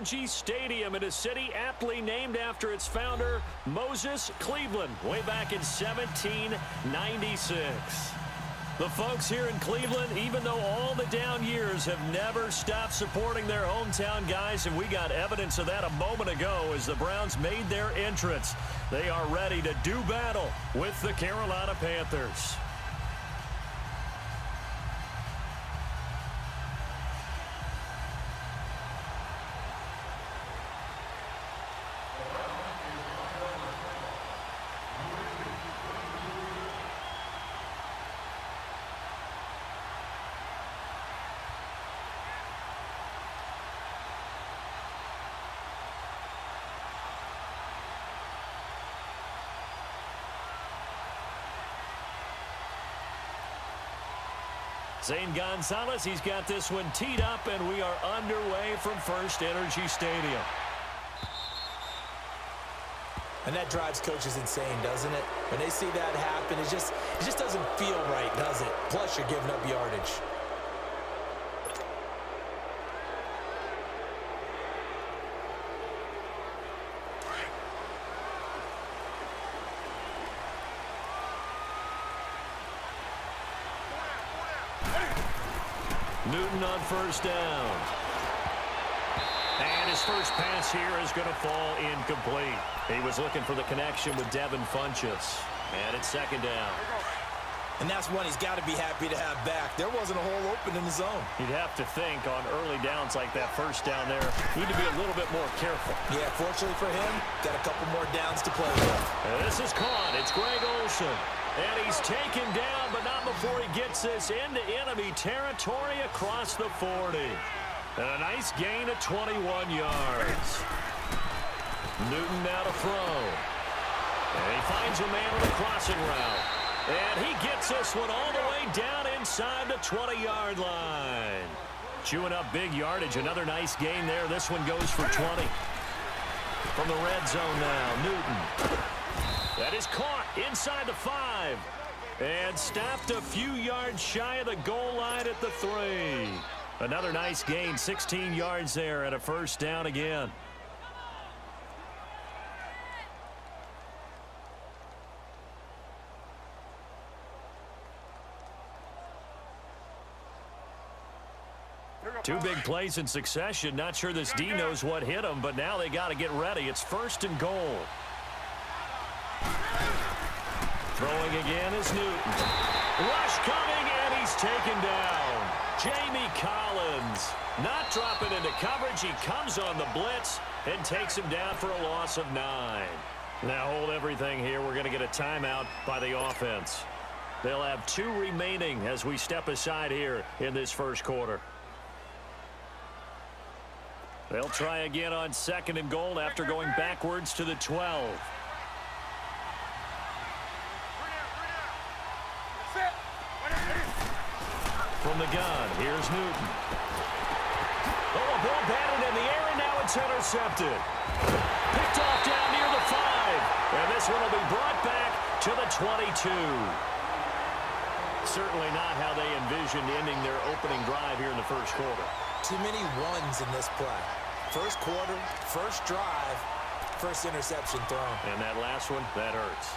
Energy Stadium in a city aptly named after its founder, Moses Cleveland, way back in 1796. The folks here in Cleveland, even though all the down years, have never stopped supporting their hometown guys, and we got evidence of that a moment ago as the Browns made their entrance. They are ready to do battle with the Carolina Panthers. Zane Gonzalez, he's got this one teed up, and we are underway from First Energy Stadium. And that drives coaches insane, doesn't it? When they see that happen, it just doesn't feel right, does it? Plus, you're giving up yardage. Newton on first down. And his first pass here is going to fall incomplete. He was looking for the connection with Devin Funchess. And it's second down. And that's one he's got to be happy to have back. There wasn't a hole open in the zone. You'd have to think on early downs like that first down there, need to be a little bit more careful. Yeah, fortunately for him, got a couple more downs to play with. And this is caught. It's Greg Olsen. And he's taken down, but not before he gets this into enemy territory across the 40. And a nice gain of 21 yards. Newton now to throw. And he finds a man on the crossing route. And he gets this one all the way down inside the 20-yard line. Chewing up big yardage. Another nice gain there. This one goes for 20. From the red zone now, Newton. That is caught inside the 5. And stopped a few yards shy of the goal line at the 3. Another nice gain, 16 yards there, and a first down again. Two big plays in succession. Not sure this D knows what hit him, but now they got to get ready. It's first and goal. Throwing again is Newton. Rush coming, and he's taken down. Jamie Collins not dropping into coverage. He comes on the blitz and takes him down for a loss of 9. Now hold everything here. We're going to get a timeout by the offense. They'll have 2 remaining as we step aside here in this first quarter. They'll try again on second and goal after going backwards to the 12. From the gun, here's Newton. Oh, a ball batted in the air, and now it's intercepted. Picked off down near the 5. And this one will be brought back to the 22. Certainly not how they envisioned ending their opening drive here in the first quarter. Too many ones in this play. First quarter, first drive, first interception thrown. And that last one, that hurts.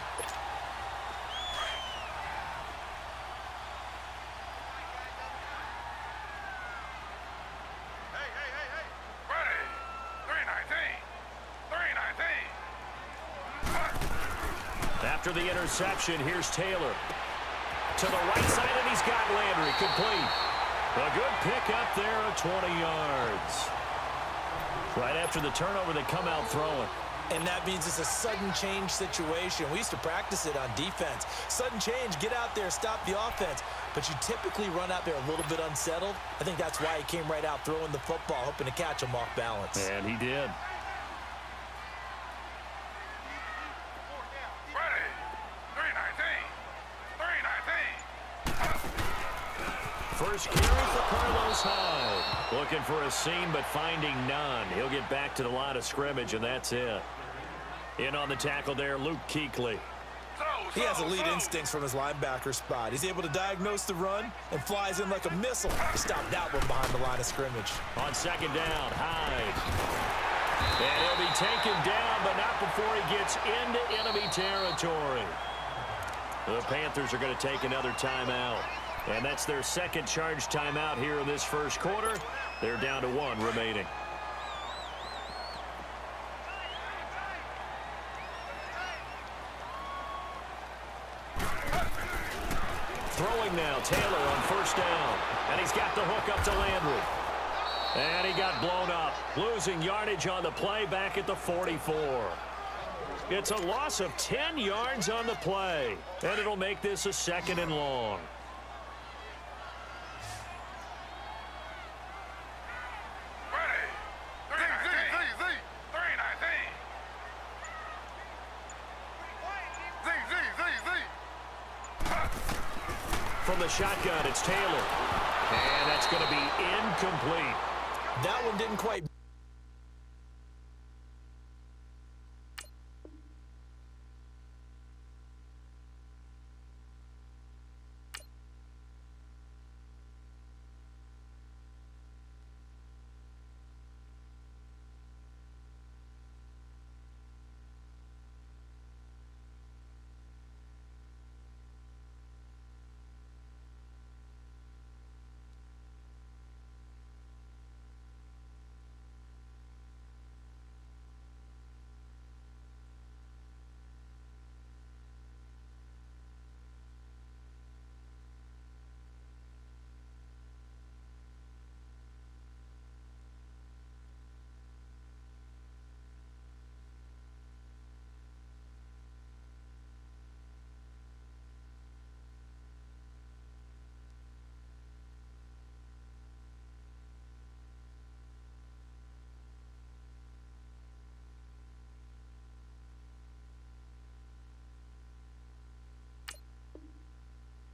After the interception, here's Taylor. To the right side, and he's got Landry. Complete. A good pick up there of 20 yards. Right after the turnover, they come out throwing. And that means it's a sudden change situation. We used to practice it on defense. Sudden change, get out there, stop the offense. But you typically run out there a little bit unsettled. I think that's why he came right out throwing the football, hoping to catch him off balance. And he did. First carry for Carlos Hyde. Looking for a seam, but finding none. He'll get back to the line of scrimmage, and that's it. In on the tackle there, Luke Kuechly. He has elite instincts from his linebacker spot. He's able to diagnose the run and flies in like a missile to stop that one behind the line of scrimmage. On second down, Hyde. take him down, but not before he gets into enemy territory. The Panthers are going to take another timeout. And that's their second charge timeout here in this first quarter. They're down to 1 remaining. Throwing now, Taylor on first down. And he's got the hook up to Landry. And he got blown up. Losing yardage on the play back at the 44. It's a loss of 10 yards on the play. And it'll make this a 2nd and long. From the shotgun, it's Taylor. And that's going to be incomplete. That one didn't quite.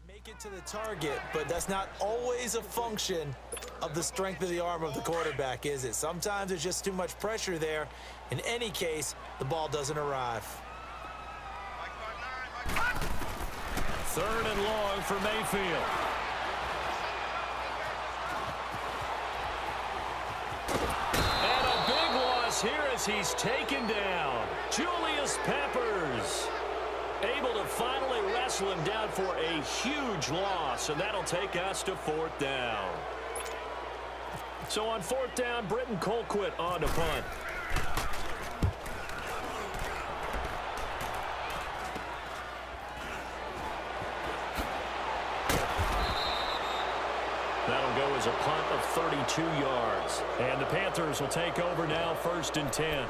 Make it to the target, but that's not always a function of the strength of the arm of the quarterback, is it? Sometimes there's just too much pressure there. In any case, the ball doesn't arrive. 3rd and long for Mayfield. And a big loss here as he's taken down. Julius Peppers able to finally wrestle him down for a huge loss, and that'll take us to 4th down. So on 4th down, Britton Colquitt on to punt. That'll go as a punt of 32 yards. And the Panthers will take over now, 1st and 10.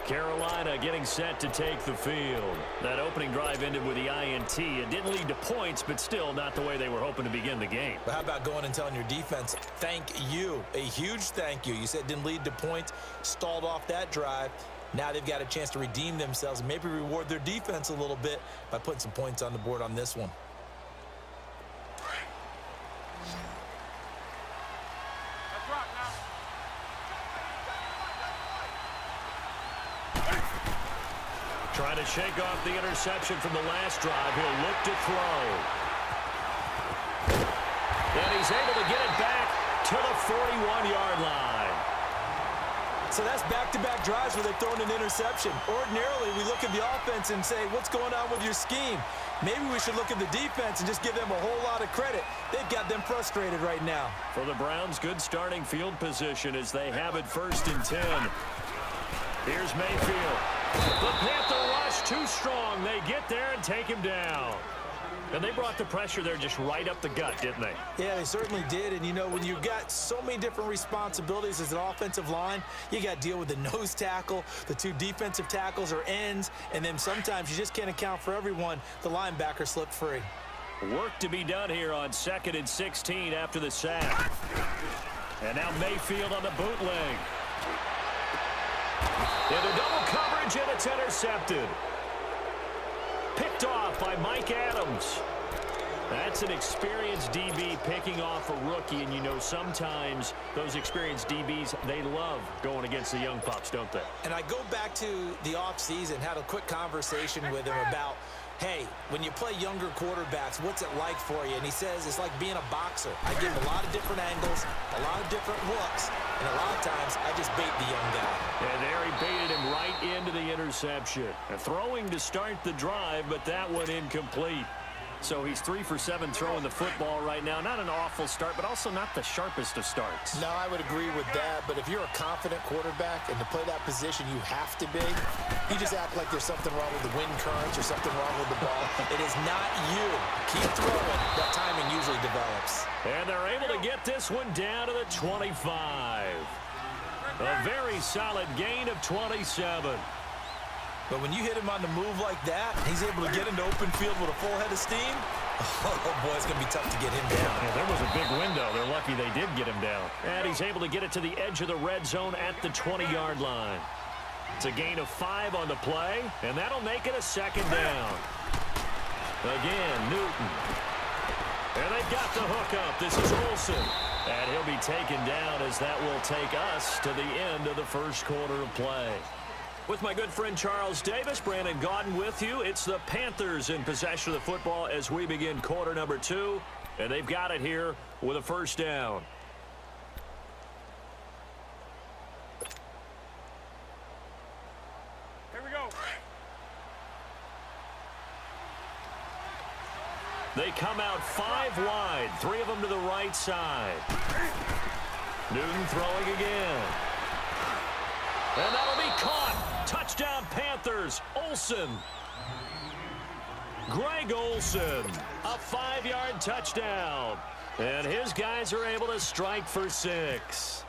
Carolina getting set to take the field. That opening drive ended with the INT. It didn't lead to points, but still not the way they were hoping to begin the game. But how about going and telling your defense, thank you, a huge thank you. You said it didn't lead to points, stalled off that drive. Now they've got a chance to redeem themselves and maybe reward their defense a little bit by putting some points on the board on this one. Trying to shake off the interception from the last drive. He'll look to throw. And he's able to get it back to the 41-yard line. So that's back-to-back drives where they've thrown an interception. Ordinarily, we look at the offense and say, what's going on with your scheme? Maybe we should look at the defense and just give them a whole lot of credit. They've got them frustrated right now. For the Browns, good starting field position as they have it 1st and 10. Here's Mayfield. The Panther rush too strong. They get there and take him down. And they brought the pressure there just right up the gut, didn't they? Yeah, they certainly did. And, you know, when you've got so many different responsibilities as an offensive line, you got to deal with the nose tackle, the 2 defensive tackles or ends, and then sometimes you just can't account for everyone. The linebacker slipped free. Work to be done here on 2nd and 16 after the sack. And now Mayfield on the bootleg. Into double coverage, and it's intercepted. Picked off by Mike Adams. That's an experienced DB picking off a rookie, and you know sometimes those experienced DBs, they love going against the young pups, don't they? And I go back to the offseason, had a quick conversation with him about, hey, when you play younger quarterbacks, what's it like for you? And he says it's like being a boxer. I give him a lot of different angles, a lot of different looks, And a lot of times, I just bait the young guy. And there he baited him right into the interception. Throwing to start the drive, but that one incomplete. So he's 3 for 7 throwing the football right now. Not an awful start, but also not the sharpest of starts. No, I would agree with that. But if you're a confident quarterback and to play that position, you have to be. You just act like there's something wrong with the wind currents or something wrong with the ball. It is not you. Keep throwing. That timing usually develops. And they're able to get this one down to the 25. A very solid gain of 27. But when you hit him on the move like that, he's able to get into open field with a full head of steam. Oh, boy, it's going to be tough to get him down. Yeah, there was a big window. They're lucky they did get him down. And he's able to get it to the edge of the red zone at the 20-yard line. It's a gain of 5 on the play, and that'll make it a second down. Again, Newton. And they've got the hook up. This is Olsen. And he'll be taken down as that will take us to the end of the first quarter of play. With my good friend Charles Davis, Brandon Gaudin with you. It's the Panthers in possession of the football as we begin quarter number 2. And they've got it here with a first down. Here we go. They come out 5 wide, 3 of them to the right side. Newton throwing again. And that'll be caught. Touchdown Panthers. Olsen. Greg Olsen. A 5-yard touchdown. And his guys are able to strike for 6.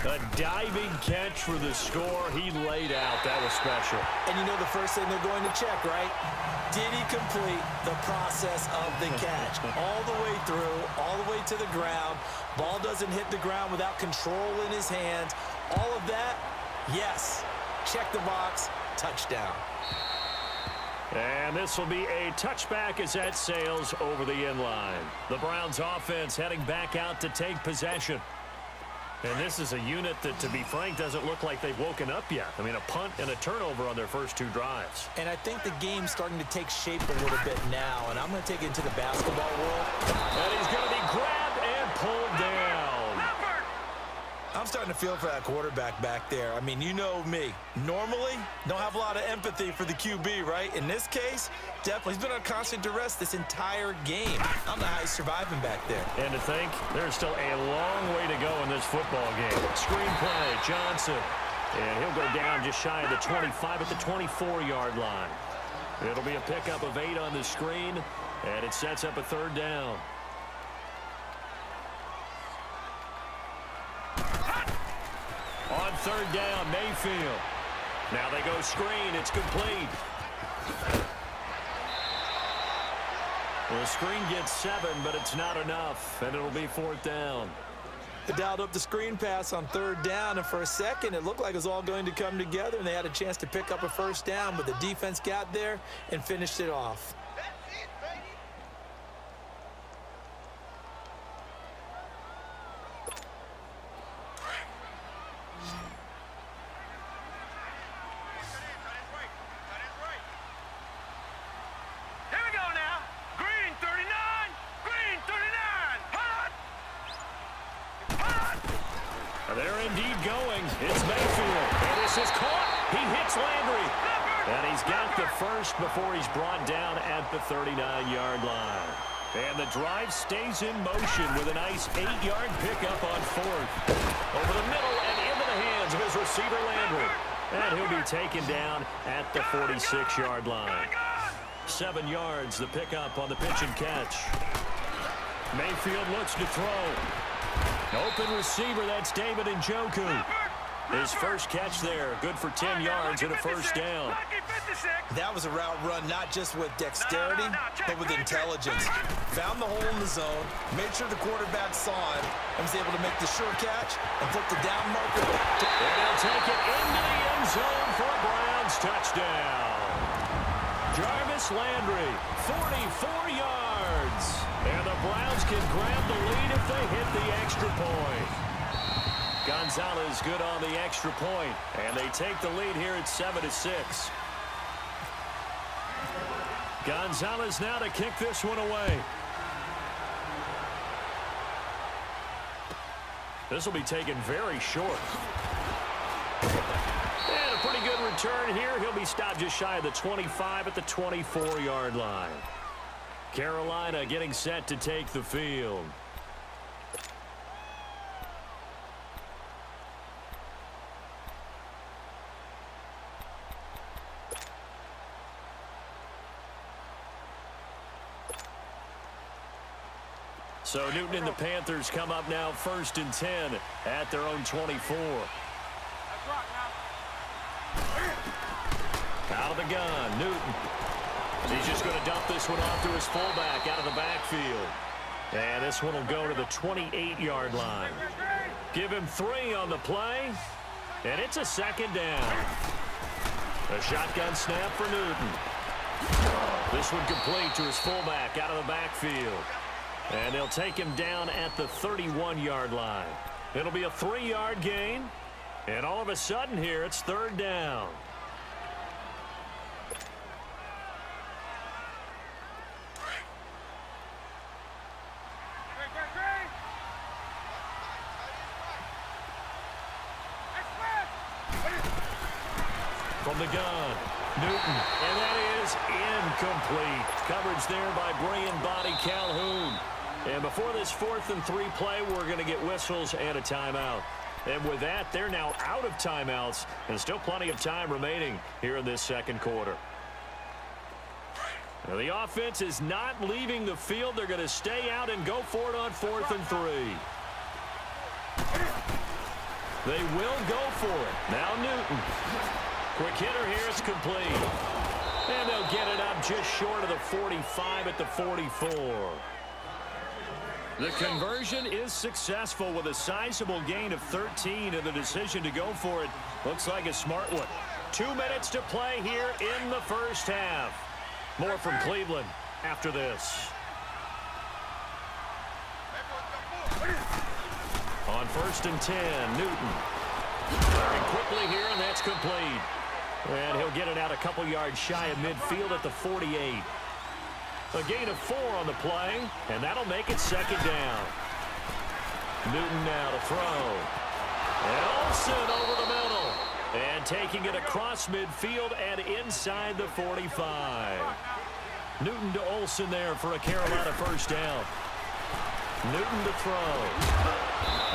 A diving catch for the score. He laid out. That was special. And you know the first thing they're going to check, right? Did he complete the process of the catch? All the way through, all the way to the ground. Ball doesn't hit the ground without control in his hands. All of that, yes. Check the box, touchdown. And this will be a touchback as that sails over the end line. The Browns offense heading back out to take possession. And this is a unit that, to be frank, doesn't look like they've woken up yet. I mean, a punt and a turnover on their first 2 drives. And I think the game's starting to take shape a little bit now. And I'm going to take it into the basketball world. And he's going to be grabbed and pulled down. I'm starting to feel for that quarterback back there. I mean, you know me. Normally, don't have a lot of empathy for the QB, right? In this case, definitely. He's been on constant duress this entire game. I don't know how he's surviving back there. And to think, there's still a long way to go in this football game. Screenplay, Johnson. And he'll go down just shy of the 25 at the 24-yard line. It'll be a pickup of 8 on the screen, and it sets up a 3rd down. On 3rd down, Mayfield. Now they go screen. It's complete. Well, the screen gets 7, but it's not enough, and it'll be 4th down. They dialed up the screen pass on 3rd down, and for a second, it looked like it was all going to come together, and they had a chance to pick up a 1st down, but the defense got there and finished it off. They're indeed going. It's Mayfield. And this is caught. He hits Landry. And he's got the first before he's brought down at the 39-yard line. And the drive stays in motion with a nice 8-yard pickup on 4th. Over the middle and into the hands of his receiver, Landry. And he'll be taken down at the 46-yard line. 7 yards, the pickup on the pitch and catch. Mayfield looks to throw. Open receiver, that's David Njoku. His first catch there, good for 10 yards and a 1st down. That was a route run not just with dexterity, but with intelligence. Found the hole in the zone, made sure the quarterback saw it, and was able to make the sure catch and flip the down marker. And he'll take it into the end zone for a Browns touchdown. Jarvis Landry, 44 yards. And the Browns can grab the lead if they hit the extra point. Gonzalez good on the extra point, and they take the lead here at 7-6. Gonzalez now to kick this one away. This will be taken very short. And a pretty good return here. He'll be stopped just shy of the 25 at the 24-yard line. Carolina getting set to take the field. So Newton and the Panthers come up now 1st and 10 at their own 24. Out of the gun, Newton. He's just going to dump this one off to his fullback out of the backfield. And this one will go to the 28-yard line. Give him 3 on the play. And it's a 2nd down. A shotgun snap for Newton. This one complete to his fullback out of the backfield. And they'll take him down at the 31-yard line. It'll be a 3-yard gain. And all of a sudden here, it's 3rd down. From the gun, Newton, and that is incomplete. Coverage there by Brian Body Calhoun. And before this 4th and 3 play, we're going to get whistles and a timeout. And with that, they're now out of timeouts, and still plenty of time remaining here in this 2nd quarter. Now, the offense is not leaving the field. They're going to stay out and go for it on 4th and 3. They will go for it. Now Newton. Quick hitter here. It's complete. And they'll get it up just short of the 45 at the 44. The conversion is successful with a sizable gain of 13, and the decision to go for it looks like a smart one. 2 minutes to play here in the 1st half. More from Cleveland after this. On 1st and 10, Newton. Very quickly here, and that's complete. And he'll get it out a couple yards shy of midfield at the 48. A gain of 4 on the play, and that'll make it 2nd down. Newton now to throw. And Olsen over the middle. And taking it across midfield and inside the 45. Newton to Olsen there for a Carolina 1st down. Newton to throw.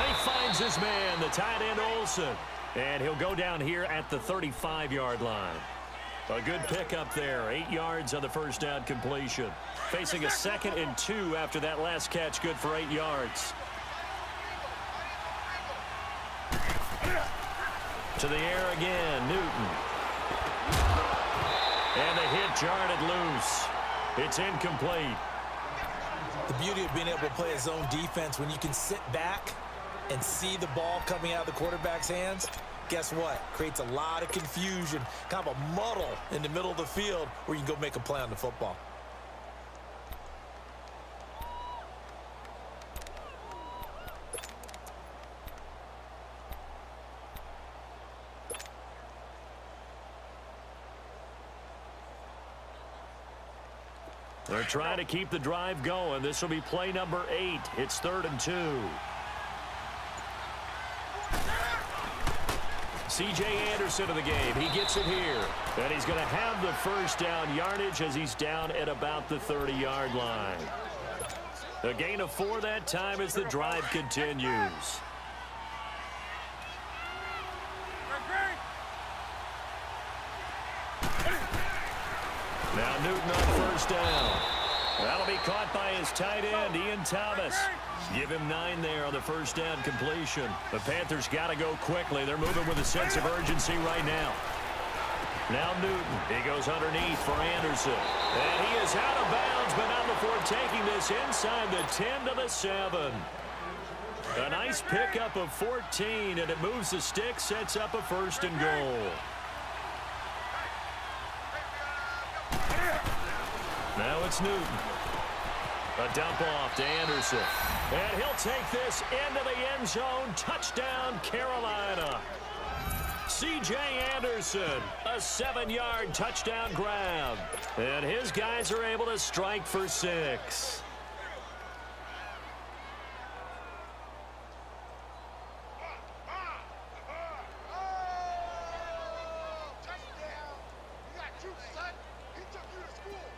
He finds his man, the tight end Olsen. And he'll go down here at the 35-yard line. A good pickup there. 8 yards on the 1st down completion. Facing a 2nd and 2 after that last catch. Good for 8 yards. To the air again, Newton. And the hit jarred loose. It's incomplete. The beauty of being able to play a zone defense, when you can sit back and see the ball coming out of the quarterback's hands, guess what? Creates a lot of confusion, kind of a muddle in the middle of the field where you can go make a play on the football. They're trying to keep the drive going. This will be play number 8. It's 3rd and 2. C.J. Anderson of the game. He gets it here. And he's going to have the 1st down yardage as he's down at about the 30-yard line. A gain of 4 that time as the drive continues. Now Newton on 1st down. That'll be caught by his tight end, Ian Thomas. Give him 9 there on the 1st down completion. The Panthers got to go quickly. They're moving with a sense of urgency right now. Now Newton. He goes underneath for Anderson. And he is out of bounds, but not before taking this inside the 10 to the 7. A nice pickup of 14, and it moves the stick, sets up a 1st and goal. Now it's Newton. A dump off to Anderson. And he'll take this into the end zone. Touchdown, Carolina. C.J. Anderson, a 7-yard touchdown grab. And his guys are able to strike for 6.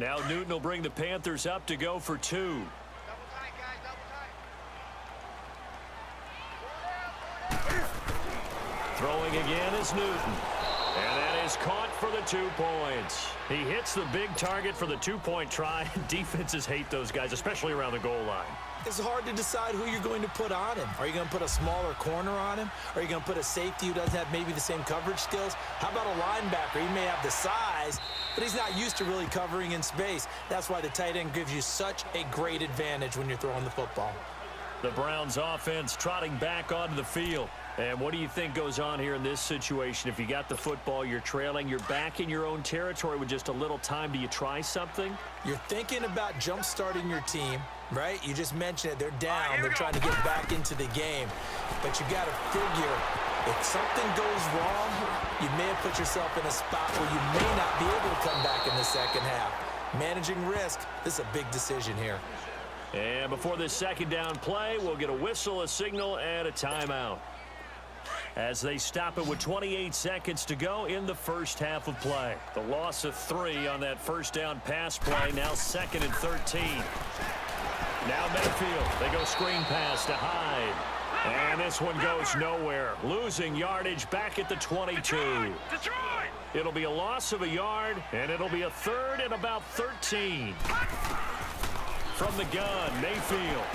Now Newton will bring the Panthers up to go for 2. Throwing again is Newton. And that is caught for the 2 points. He hits the big target for the 2-point try. Defenses hate those guys, especially around the goal line. It's hard to decide who you're going to put on him. Are you going to put a smaller corner on him? Are you going to put a safety who doesn't have maybe the same coverage skills? How about a linebacker? He may have the size, but he's not used to really covering in space. That's why the tight end gives you such a great advantage when you're throwing the football. The Browns offense trotting back onto the field. And what do you think goes on here in this situation? If you got the football, you're trailing, you're back in your own territory with just a little time. Do you try something? You're thinking about jump-starting your team, right? You just mentioned it. They're down. They're trying to get back into the game. But you got to figure, if something goes wrong, you may have put yourself in a spot where you may not be able to come back in the second half. Managing risk, this is a big decision here. And before this second down play, we'll get a whistle, a signal, and a timeout, as they stop it with 28 seconds to go in the first half of play. The loss of 3 on that first down pass play, now 2nd and 13. Now Mayfield, they go screen pass to Hyde. And this one goes nowhere. Losing yardage back at the 22. It'll be a loss of a yard, and it'll be a 3rd and about 13. From the gun, Mayfield.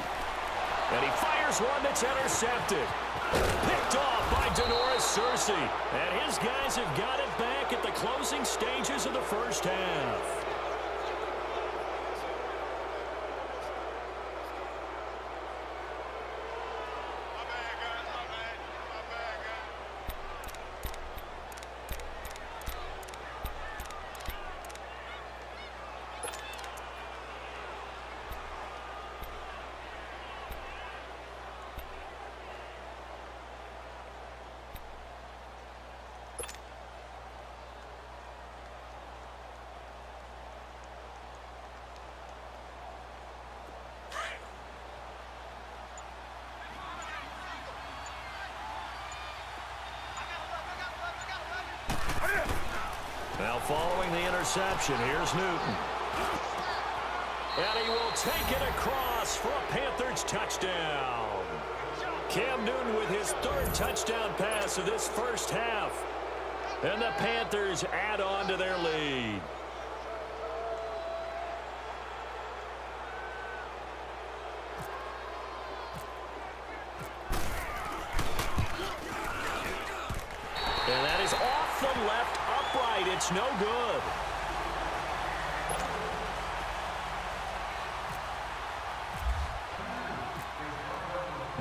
And he fires one that's intercepted. Picked off by Denoris Searcy. And his guys have got it back at the closing stages of the first half. Now following the interception, here's Newton. And he will take it across for a Panthers touchdown. Cam Newton with his 3rd touchdown pass of this first half. And the Panthers add on to their lead. And that is off the left upright. It's no good.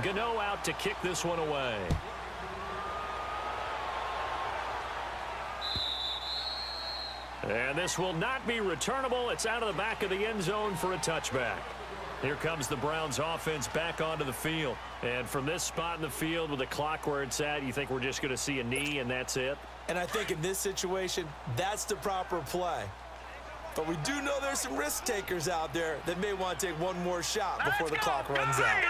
Gano out to kick this one away. And this will not be returnable. It's out of the back of the end zone for a touchback. Here comes the Browns offense back onto the field. And from this spot in the field with the clock where it's at, you think we're just going to see a knee and that's it? And I think in this situation, that's the proper play. But we do know there's some risk takers out there that may want to take one more shot before the clock runs out.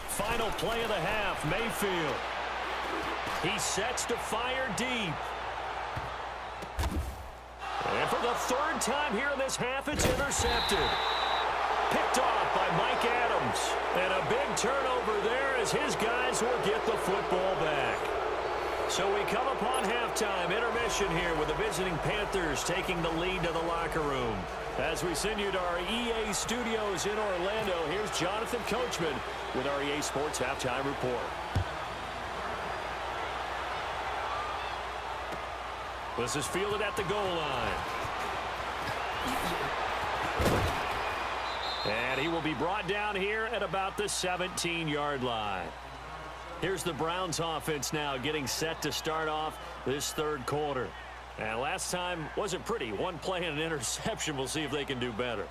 Final play of the half, Mayfield. He sets to fire deep. And for the 3rd time here in this half, it's intercepted. Picked off by Mike Adams. And a big turnover there as his guys will get the football back. So we come upon halftime, intermission here with the visiting Panthers taking the lead to the locker room. As we send you to our EA studios in Orlando, here's Jonathan Coachman with our EA Sports Halftime Report. This is fielded at the goal line. And he will be brought down here at about the 17-yard line. Here's the Browns offense now getting set to start off this 3rd quarter. And last time wasn't pretty. One play and an interception. We'll see if they can do better.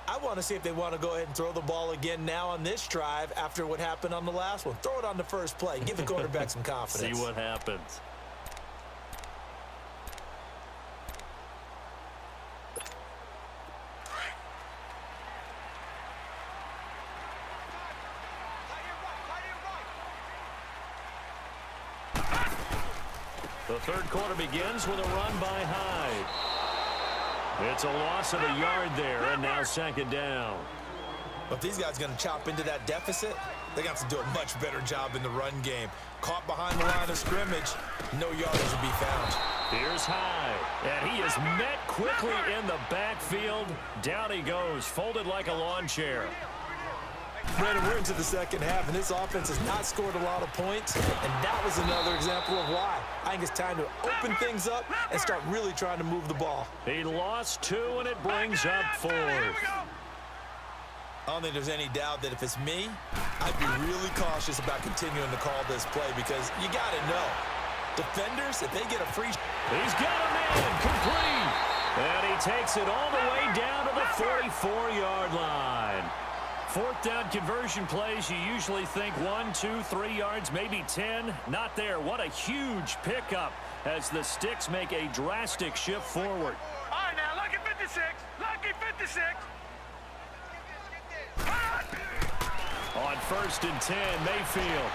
I want to see if they want to go ahead and throw the ball again now on this drive after what happened on the last one. Throw it on the first play. Give the quarterback some confidence. See what happens. The third quarter begins with a run by Hyde. It's a loss of a yard there, and now second down. If these guys are going to chop into that deficit, they got to do a much better job in the run game. Caught behind the line of scrimmage, no yardage to be found. Here's Hyde, and he is met quickly in the backfield. Down he goes, folded like a lawn chair. Brandon, we're into the second half, and this offense has not scored a lot of points, and that was another example of why. I think it's time to open things up and start really trying to move the ball. He lost 2, and it brings up 4th. I don't think there's any doubt that if it's me, I'd be really cautious about continuing to call this play because you got to know, defenders, if they get a free... He's got a man, complete. And he takes it all the way down to the 44-yard line. 4th down conversion plays, you usually think 1, 2, 3 yards, maybe 10. Not there. What a huge pickup as the Sticks make a drastic shift forward. All right, now, lucky 56. Lucky 56. On 1st and 10, Mayfield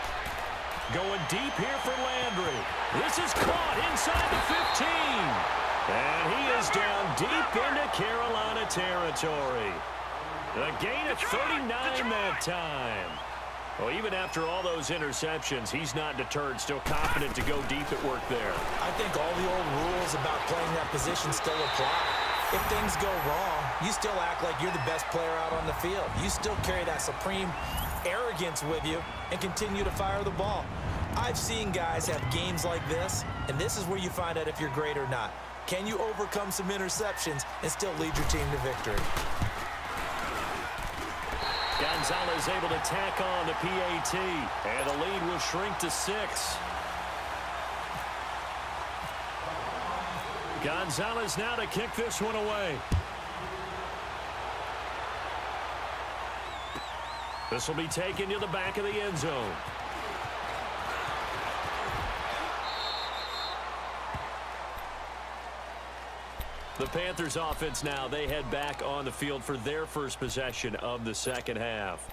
going deep here for Landry. This is caught inside the 15. And he is down deep into Carolina territory. A gain of 39 that time. Well, even after all those interceptions, he's not deterred, still confident to go deep at work there. I think all the old rules about playing that position still apply. If things go wrong, you still act like you're the best player out on the field. You still carry that supreme arrogance with you and continue to fire the ball. I've seen guys have games like this, and this is where you find out if you're great or not. Can you overcome some interceptions and still lead your team to victory? Gonzalez able to tack on the PAT, and the lead will shrink to 6. Gonzalez now to kick this one away. This will be taken to the back of the end zone. The Panthers offense now, they head back on the field for their first possession of the second half.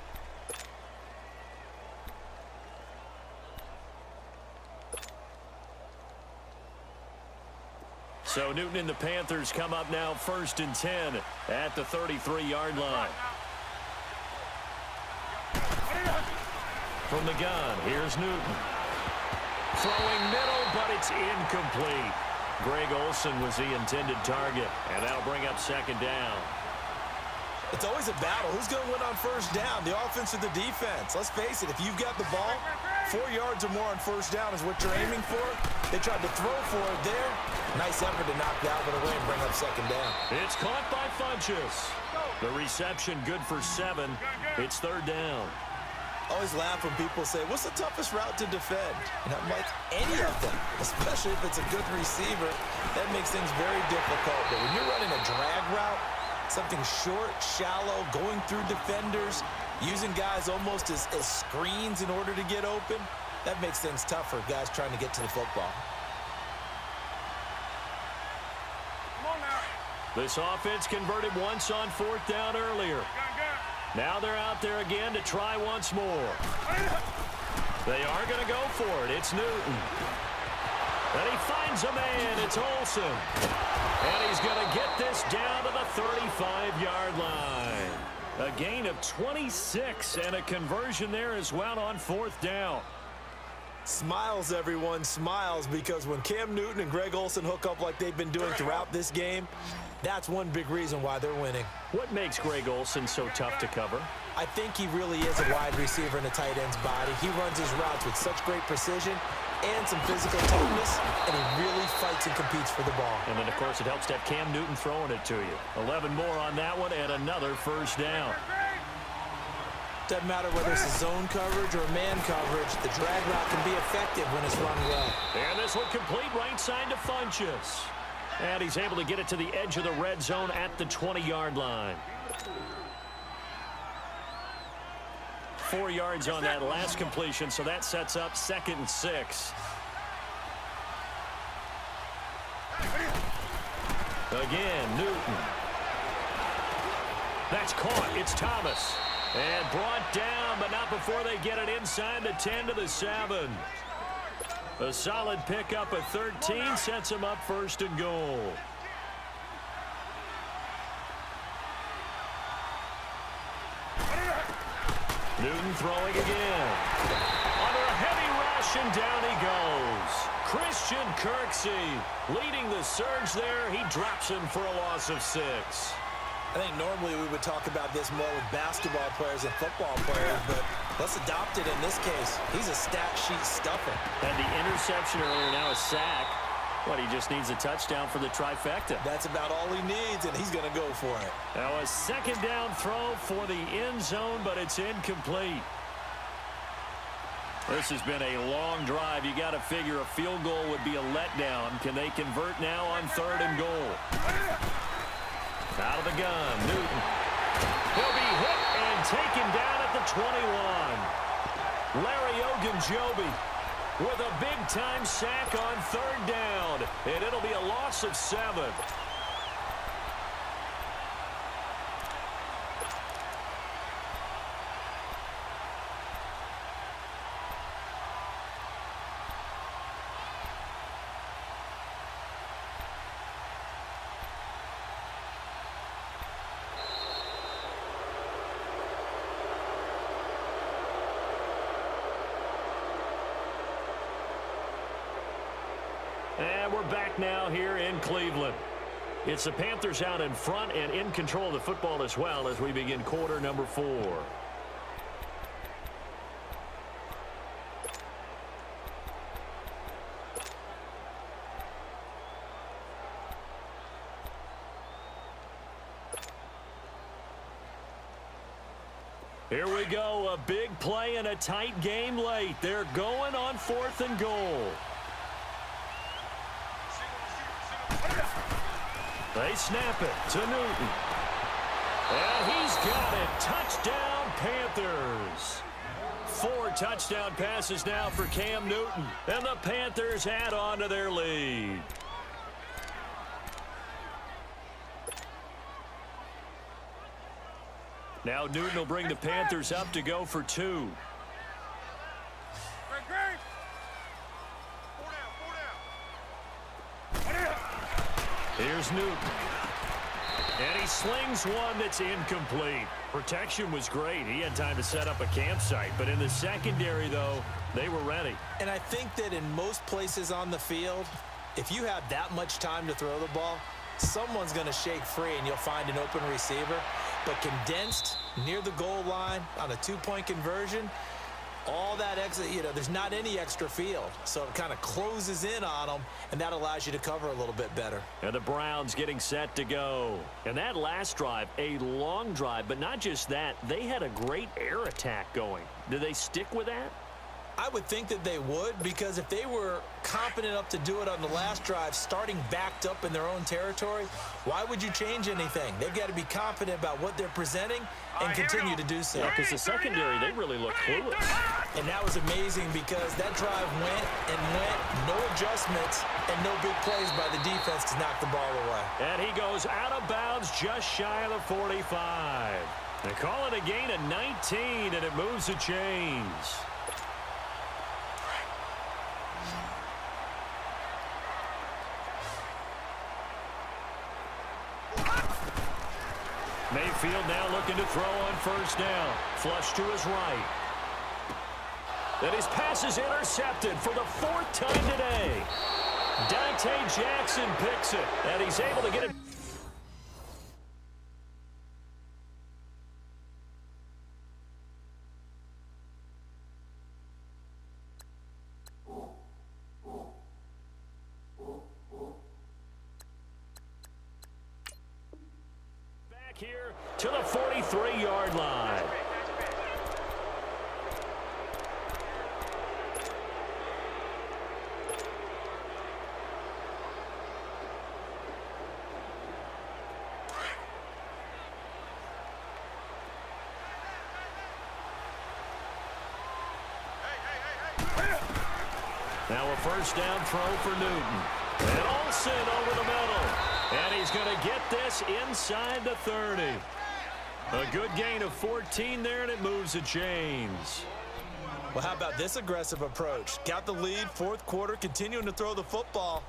So Newton and the Panthers come up now 1st and 10 at the 33-yard line. From the gun, here's Newton. Throwing middle, but it's incomplete. Greg Olsen was the intended target, and that'll bring up second down. It's always a battle. Who's going to win on 1st down, the offense or the defense? Let's face it, if you've got the ball, 4 yards or more on 1st down is what you're aiming for. They tried to throw for it there. Nice effort to knock Dalvin away and bring up second down. It's caught by Funchess. The reception good for 7. It's 3rd down. Always laugh when people say, what's the toughest route to defend? And I'm like, any of them, especially if it's a good receiver. That makes things very difficult. But when you're running a drag route, something short, shallow, going through defenders, using guys almost as screens in order to get open, that makes things tough for guys trying to get to the football. This offense converted once on 4th down earlier. Now they're out there again to try once more. They are going to go for it. It's Newton. And he finds a man. It's Olsen. And he's going to get this down to the 35-yard line. A gain of 26 and a conversion there as well on 4th down. Smiles, everyone, smiles, because when Cam Newton and Greg Olsen hook up like they've been doing throughout this game, that's one big reason why they're winning. What makes Greg Olsen so tough to cover? I think he really is a wide receiver in a tight end's body. He runs his routes with such great precision and some physical toughness, and he really fights and competes for the ball. And then, of course, it helps to have Cam Newton throwing it to you. 11 more on that one and another 1st down. Doesn't matter whether it's a zone coverage or man coverage, the drag route can be effective when it's run well. And this one complete right side to Funchess. And he's able to get it to the edge of the red zone at the 20-yard line. 4 yards on that last completion, so that sets up 2nd and 6. Again, Newton. That's caught. It's Thomas. And brought down, but not before they get it inside the 10 to the 7. A solid pickup of 13 sets him up first and goal. Newton throwing again. Under a heavy rush, and down he goes. Christian Kirksey leading the surge there. He drops him for a loss of 6. I think normally we would talk about this more with basketball players and football players, but let's adopt it in this case. He's a stat sheet stuffer. Had the interception earlier, now a sack. What, he just needs a touchdown for the trifecta. That's about all he needs, and he's going to go for it. Now a second down throw for the end zone, but it's incomplete. This has been a long drive. You got to figure a field goal would be a letdown. Can they convert now on 3rd and goal? Out of the gun, Newton. He'll be hit and taken down at the 21. Larry Ogunjobi with a big-time sack on 3rd down, and it'll be a loss of 7. And we're back now here in Cleveland. It's the Panthers out in front and in control of the football as well as we begin quarter number 4. Here we go, a big play and a tight game late. They're going on 4th and goal. They snap it to Newton. And he's got it. Touchdown, Panthers. 4 touchdown passes now for Cam Newton. And the Panthers add on to their lead. Now Newton will bring the Panthers up to go for 2. Here's Newton. And he slings one that's incomplete. Protection was great. He had time to set up a campsite. But in the secondary, though, they were ready. And I think that in most places on the field, if you have that much time to throw the ball, someone's going to shake free and you'll find an open receiver. But condensed near the goal line on a 2-point conversion, all that extra, there's not any extra field. So it kind of closes in on them, and that allows you to cover a little bit better. And the Browns getting set to go. And that last drive, a long drive, but not just that, they had a great air attack going. Do they stick with that? I would think that they would, because if they were confident enough to do it on the last drive, starting backed up in their own territory, why would you change anything? They've got to be confident about what they're presenting and continue to do so. Yeah, because the secondary, they really look clueless. And that was amazing because that drive went and went, no adjustments, and no big plays by the defense to knock the ball away. And he goes out of bounds just shy of the 45. They call it a gain of 19, and it moves the chains. Mayfield now looking to throw on 1st down. Flush to his right. And his pass is intercepted for the 4th time today. Dante Jackson picks it, and he's able to get it. Here to the 43-yard line. Now a 1st down throw for Newton. And Olsen over the middle. And he's going to get this inside the 30. A good gain of 14 there, and it moves the chains. Well, how about this aggressive approach? Got the lead, fourth quarter, continuing to throw the football.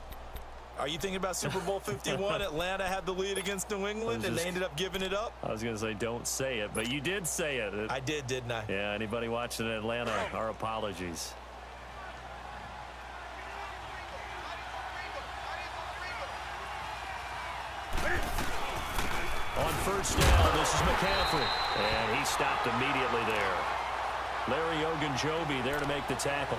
Are you thinking about Super Bowl 51? Atlanta had the lead against New England, and they ended up giving it up? I was going to say don't say it, but you did say it. I did, didn't I? Yeah, anybody watching Atlanta, our apologies. On first down, this is McCaffrey. And he stopped immediately there. Larry Ogunjobi there to make the tackle.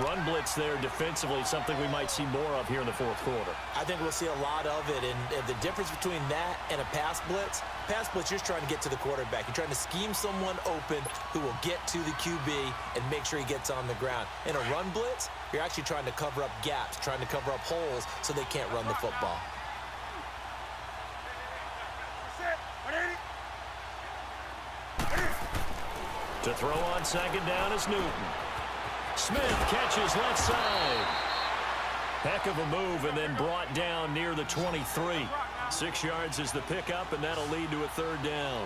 Run blitz there defensively, something we might see more of here in the fourth quarter. I think we'll see a lot of it, and the difference between that and a pass blitz, you're just trying to get to the quarterback. You're trying to scheme someone open who will get to the QB and make sure he gets on the ground. In a run blitz, you're actually trying to cover up gaps, trying to cover up holes so they can't run the football. To throw on second down is Newton. Smith catches left side. Heck of a move, and then brought down near the 23. 6 yards is the pickup, and that'll lead to a third down.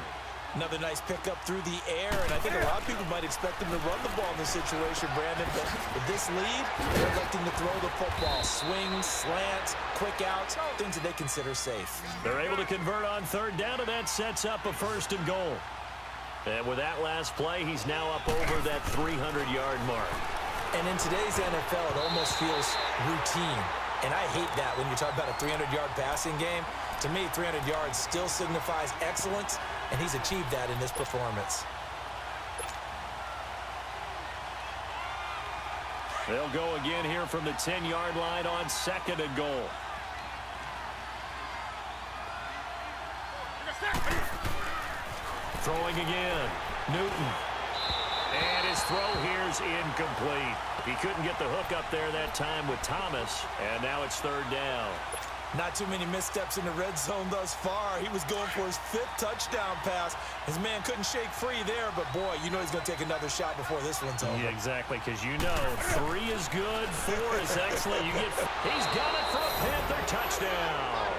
Another nice pickup through the air, and I think a lot of people might expect him to run the ball in this situation, Brandon, but with this lead, they're electing to throw the football. Swings, slants, quick outs, things that they consider safe. They're able to convert on third down, and that sets up a first and goal. And with that last play, he's now up over that 300-yard mark. And in today's NFL, it almost feels routine. And I hate that when you talk about a 300-yard passing game. To me, 300 yards still signifies excellence, and he's achieved that in this performance. They'll go again here from the 10-yard line on second and goal. Throwing again. Newton. And his throw here's incomplete. He couldn't get the hook up there that time with Thomas, and now it's third down. Not too many missteps in the red zone thus far. He was going for his 5th touchdown pass. His man couldn't shake free there, but boy, you know he's going to take another shot before this one's over. Yeah, exactly, because you know 3 is good, 4 is excellent. He's got it for a Panther touchdown.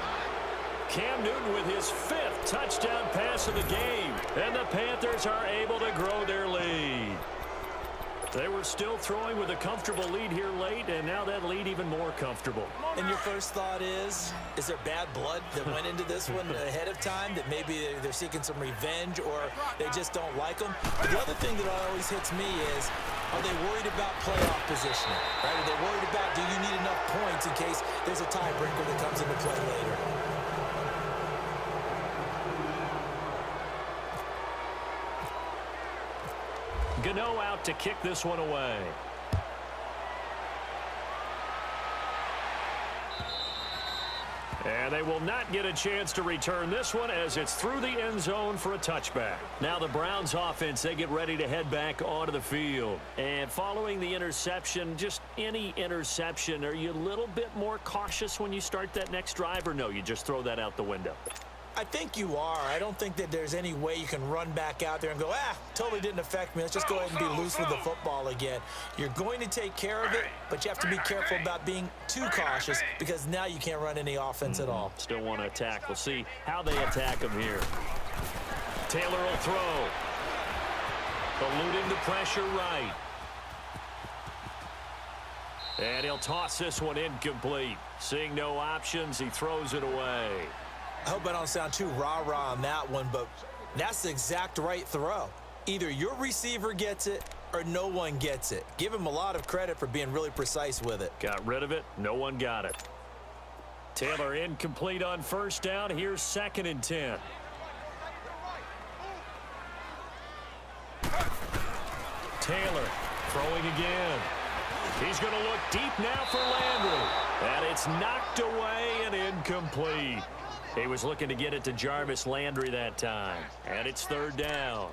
Cam Newton with his 5th touchdown pass of the game, and the Panthers are able to grow their lead. They were still throwing with a comfortable lead here late, and now that lead even more comfortable. And your first thought is there bad blood that went into this one ahead of time, that maybe they're seeking some revenge or they just don't like them? But the other thing that always hits me is, are they worried about playoff positioning? Right? Are they worried about, do you need enough points in case there's a tiebreaker that comes into play later? Gano out to kick this one away. And they will not get a chance to return this one as it's through the end zone for a touchback. Now the Browns offense, they get ready to head back onto the field. And following the interception, just any interception, are you a little bit more cautious when you start that next drive, or no, you just throw that out the window? I think you are. I don't think that there's any way you can run back out there and go, totally didn't affect me. Let's just go ahead and be loose with the football again. You're going to take care of it, but you have to be careful about being too cautious because now you can't run any offense at all. Still want to attack. We'll see how they attack him here. Taylor will throw. Eluding the pressure right. And he'll toss this one incomplete. Seeing no options, he throws it away. I hope I don't sound too rah-rah on that one, but that's the exact right throw. Either your receiver gets it or no one gets it. Give him a lot of credit for being really precise with it. Got rid of it. No one got it. Taylor incomplete on first down. Here's 2nd and 10. Taylor throwing again. He's going to look deep now for Landry. And it's knocked away and incomplete. He was looking to get it to Jarvis Landry that time. And it's third down.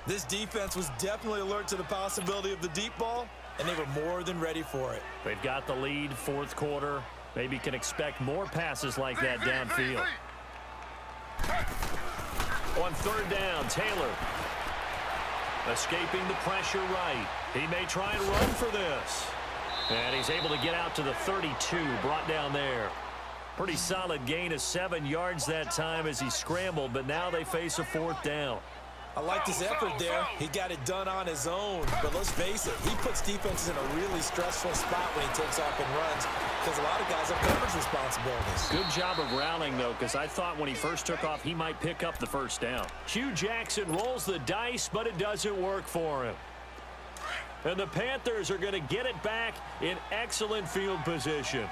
This defense was definitely alert to the possibility of the deep ball, and they were more than ready for it. They've got the lead, fourth quarter. Maybe can expect more passes like that downfield. On third down, Taylor. Escaping the pressure right. He may try and run for this. And he's able to get out to the 32, brought down there. Pretty solid gain of 7 yards that time as he scrambled, but now they face a fourth down. I liked his effort there. He got it done on his own. But let's face it, he puts defenses in a really stressful spot when he takes off and runs because a lot of guys have coverage responsibilities. Good job of rallying, though, because I thought when he first took off, he might pick up the first down. Hugh Jackson rolls the dice, but it doesn't work for him. And the Panthers are going to get it back in excellent field position.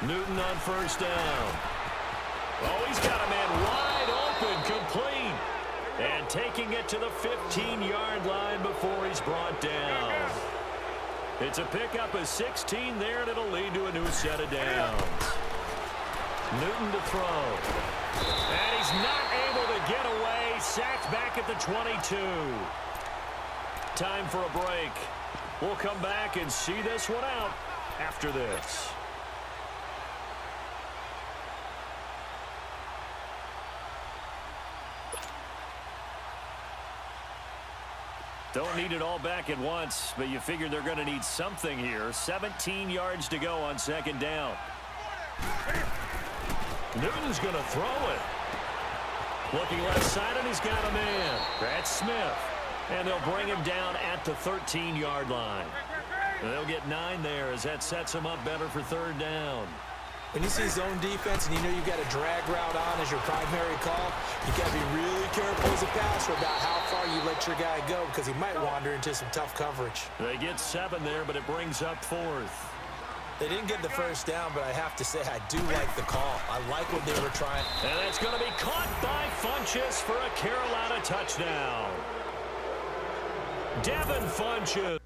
Newton on first down. Oh, he's got a man wide open, complete. And taking it to the 15-yard line before he's brought down. It's a pickup of 16 there, and it'll lead to a new set of downs. Newton to throw. And he's not able to get away. Sacked back at the 22. Time for a break. We'll come back and see this one out after this. Don't need it all back at once, but you figure they're going to need something here. 17 yards to go on second down. Newton's going to throw it. Looking left side, and he's got a man. That's Smith. And they'll bring him down at the 13-yard line. They'll get 9 there as that sets him up better for third down. When you see zone defense and you know you've got a drag route on as your primary call, you got to be really careful as a passer about how far you let your guy go because he might wander into some tough coverage. They get 7 there, but it brings up 4th. They didn't get the first down, but I have to say I do like the call. I like what they were trying. And that's going to be caught by Funchess for a Carolina touchdown. Devin Funchess.